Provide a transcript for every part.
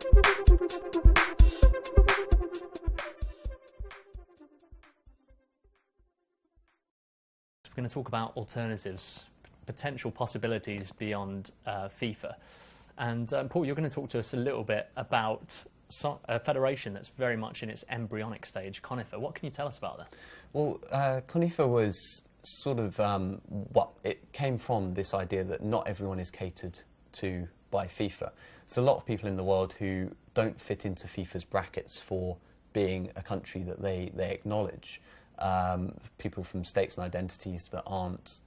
We're going to talk about alternatives, potential possibilities beyond FIFA. And Paul, you're going to talk to us a little bit about a federation that's very much in its embryonic stage, ConIFA. What can you tell us about that? Well, ConIFA was sort of, it came from this idea that not everyone is catered to by FIFA. There's a lot of people in the world who don't fit into FIFA's brackets for being a country that they acknowledge. People from states and identities that aren't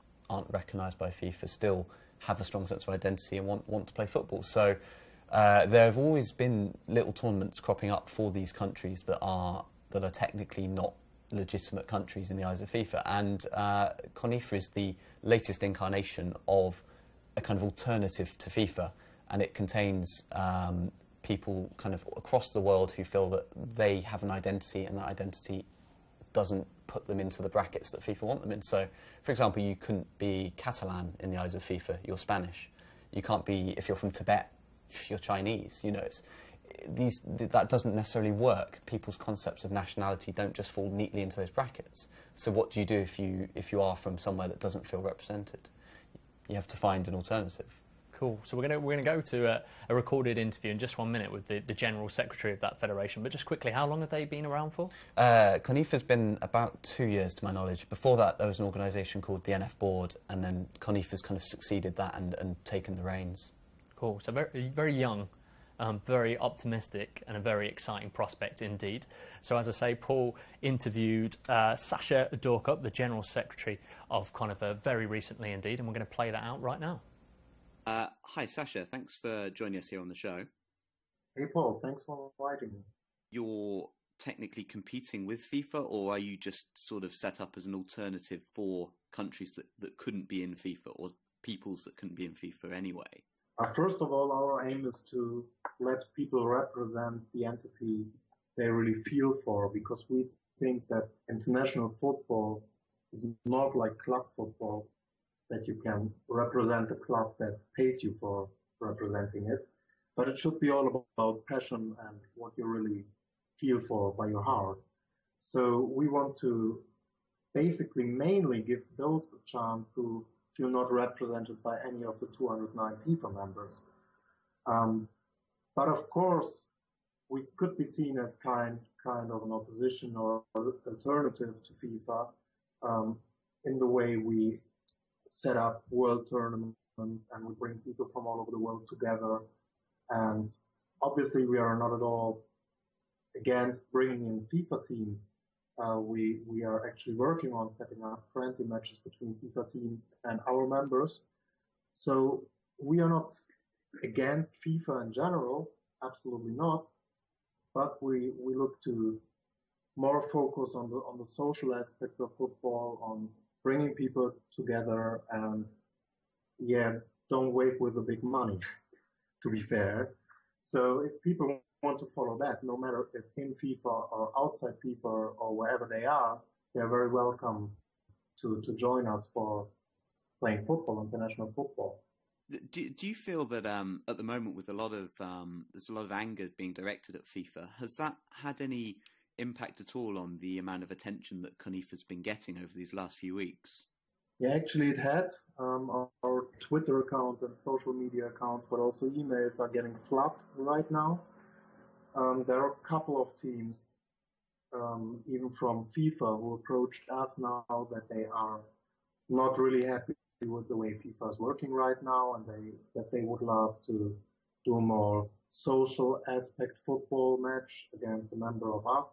recognised by FIFA still have a strong sense of identity and want to play football. So there have always been little tournaments cropping up for these countries that are technically not legitimate countries in the eyes of FIFA. And ConIFA is the latest incarnation of a kind of alternative to FIFA, and it contains people kind of across the world who feel that they have an identity, and that identity doesn't put them into the brackets that FIFA want them in. So, for example, you couldn't be Catalan in the eyes of FIFA, you're Spanish. You can't be, if you're from Tibet, if you're Chinese. You know, that doesn't necessarily work. People's concepts of nationality don't just fall neatly into those brackets. So what do you do if you are from somewhere that doesn't feel represented? You have to find an alternative. Cool. So we're going to go to a recorded interview in just 1 minute with the General Secretary of that federation. But just quickly, how long have they been around for? ConIFA's been about 2 years, to my knowledge. Before that, there was an organisation called the NF Board, and then ConIFA's kind of succeeded that and taken the reins. Cool. So very, very young, very optimistic, and a very exciting prospect indeed. So as I say, Paul interviewed Sascha Düerkop, the General Secretary of ConIFA, very recently indeed, and we're going to play that out right now. Hi, Sascha. Thanks for joining us here on the show. Hey, Paul. Thanks for inviting me. You're technically competing with FIFA, or are you just sort of set up as an alternative for countries that couldn't be in FIFA, or peoples that couldn't be in FIFA anyway? First of all, our aim is to let people represent the entity they really feel for, because we think that international football is not like club football, that you can represent a club that pays you for representing it, but it should be all about passion and what you really feel for by your heart. So we want to basically mainly give those a chance who feel not represented by any of the 209 FIFA members. But of course, we could be seen as kind of an opposition or alternative to FIFA in the way we set up world tournaments and we bring people from all over the world together. And obviously, we are not at all against bringing in FIFA teams. We are actually working on setting up friendly matches between FIFA teams and our members. So we are not against FIFA in general, absolutely not. But we look to more focus on the social aspects of football, on bringing people together, and don't wait with the big money, to be fair. So if people want to follow that, no matter if in FIFA or outside FIFA or wherever they are, they're very welcome to join us for playing football, international football. Do you feel that at the moment, with there's a lot of anger being directed at FIFA, has that had any impact at all on the amount of attention that ConIFA's been getting over these last few weeks? Yeah, actually it had. Our Twitter account and social media accounts, but also emails are getting flooded right now. There are a couple of teams, even from FIFA, who approached us now that they are not really happy with the way FIFA is working right now, and that they would love to do a more social aspect football match against a member of us.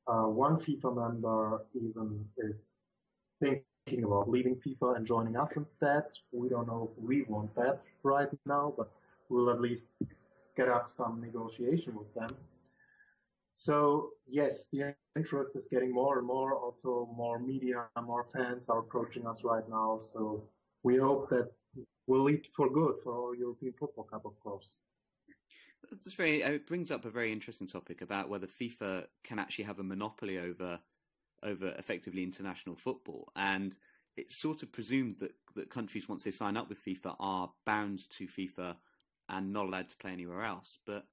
One FIFA member even is thinking about leaving FIFA and joining us instead. We don't know if we want that right now, but we'll at least get up some negotiation with them. So yes, the interest is getting more and more. Also, more media, more fans are approaching us right now. So we hope that will lead for good for our European Football Cup, of course. It brings up a very interesting topic about whether FIFA can actually have a monopoly over effectively international football. And it's sort of presumed that countries, once they sign up with FIFA, are bound to FIFA and not allowed to play anywhere else. But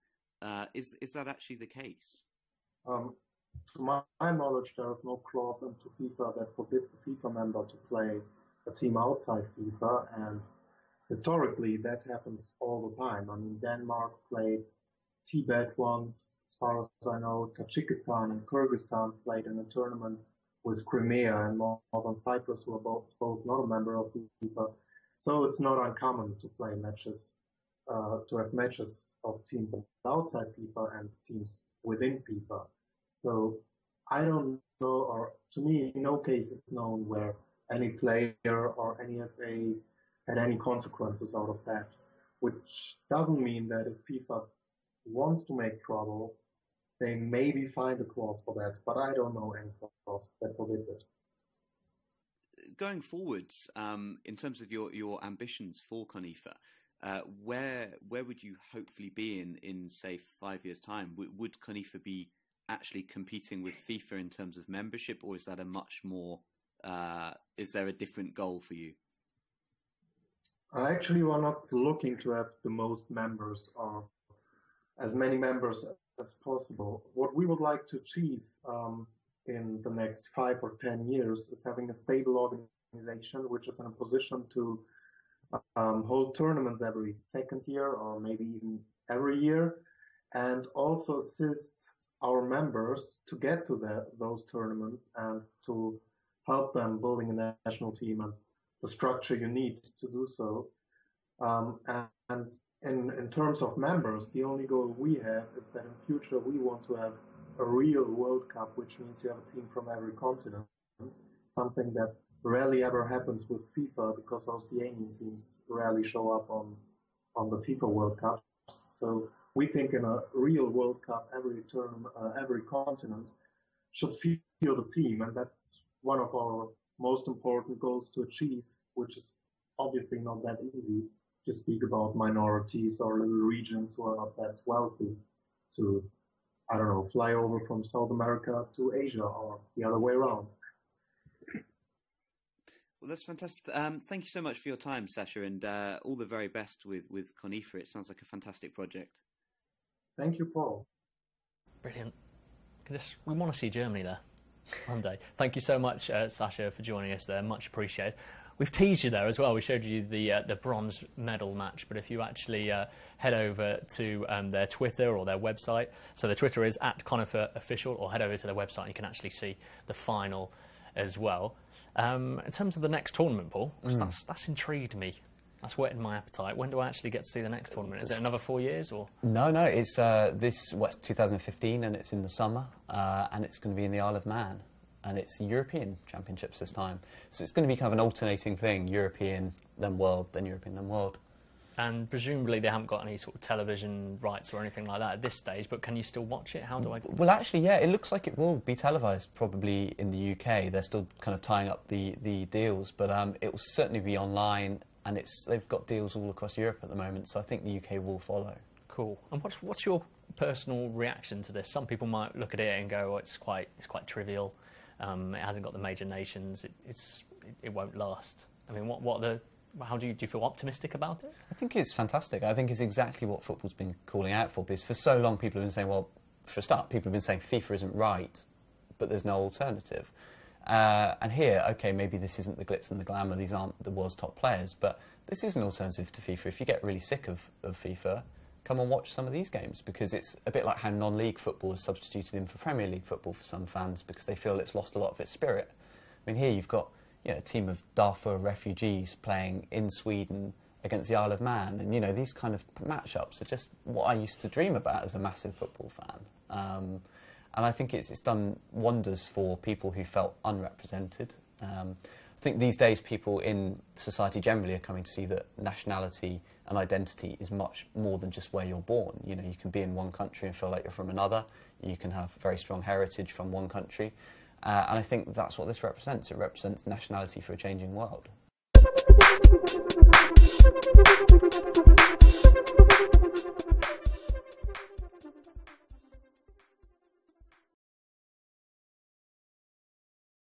Is that actually the case? To my knowledge, there is no clause into FIFA that forbids a FIFA member to play a team outside FIFA, and historically that happens all the time. I mean, Denmark played Tibet once, as far as I know. Tajikistan and Kyrgyzstan played in a tournament with Crimea and Northern Cyprus, who are both not a member of FIFA. So it's not uncommon to play matches, to have matches of teams outside FIFA and teams within FIFA. So I don't know, or to me, no case is known where any player or any FA had any consequences out of that, which doesn't mean that if FIFA wants to make trouble, they maybe find a clause for that, but I don't know any clause that forbids it. Going forwards, in terms of your ambitions for ConIFA, where would you hopefully be in say 5 years' time? Would ConIFA be actually competing with FIFA in terms of membership, or is that a much more? Is there a different goal for you? Actually, we're not looking to have the most members or as many members as possible. What we would like to achieve in the next 5 or 10 years is having a stable organization which is in a position to hold tournaments every second year or maybe even every year, and also assist our members to get to those tournaments and to help them building a national team and the structure you need to do so. And in terms of members, the only goal we have is that in future we want to have a real World Cup, which means you have a team from every continent, something that rarely ever happens with FIFA because Oceanian teams rarely show up on the FIFA World Cups. So we think in a real World Cup, every continent should feel the team, and that's one of our most important goals to achieve, which is obviously not that easy to speak about minorities or little regions who are not that wealthy to, I don't know, fly over from South America to Asia or the other way around. Well, that's fantastic. Thank you so much for your time, Sascha, and all the very best with ConIFA. It sounds like a fantastic project. Thank you, Paul. Brilliant. We want to see Germany there one day. Thank you so much, Sascha, for joining us there. Much appreciated. We've teased you there as well. We showed you the bronze medal match, but if you actually head over to their Twitter or their website, so the Twitter is @ConIFA_official, or head over to their website and you can actually see the final as well. In terms of the next tournament, Paul, that's intrigued me. That's whetted my appetite. When do I actually get to see the next tournament? Is it another 4 years? Or No, it's it's 2015 and it's in the summer, and it's going to be in the Isle of Man. And it's the European Championships this time. So it's going to be kind of an alternating thing, European, then World, then European, then World. And presumably they haven't got any sort of television rights or anything like that at this stage, but can you still watch it? How do I... Well, actually, yeah, it looks like it will be televised probably in the UK. They're still kind of tying up the deals, but it will certainly be online, and they've got deals all across Europe at the moment, so I think the UK will follow. Cool. And what's your personal reaction to this? Some people might look at it and go, oh, it's quite trivial. It hasn't got the major nations. It won't last. I mean, how do you feel optimistic about it? I think it's fantastic. I think it's exactly what football's been calling out for. Because for so long, people have been saying, well, for a start, people have been saying FIFA isn't right, but there's no alternative. And here, okay, maybe this isn't the glitz and the glamour. These aren't the world's top players, but this is an alternative to FIFA. If you get really sick of FIFA, come and watch some of these games, because it's a bit like how non-league football is substituted in for Premier League football for some fans because they feel it's lost a lot of its spirit. I mean, here you've got a team of Darfur refugees playing in Sweden against the Isle of Man, and these kind of matchups are just what I used to dream about as a massive football fan. And I think it's done wonders for people who felt unrepresented. I think these days people in society generally are coming to see that nationality and identity is much more than just where you're born. You can be in one country and feel like you're from another. You can have very strong heritage from one country. And I think that's what this represents. It represents nationality for a changing world.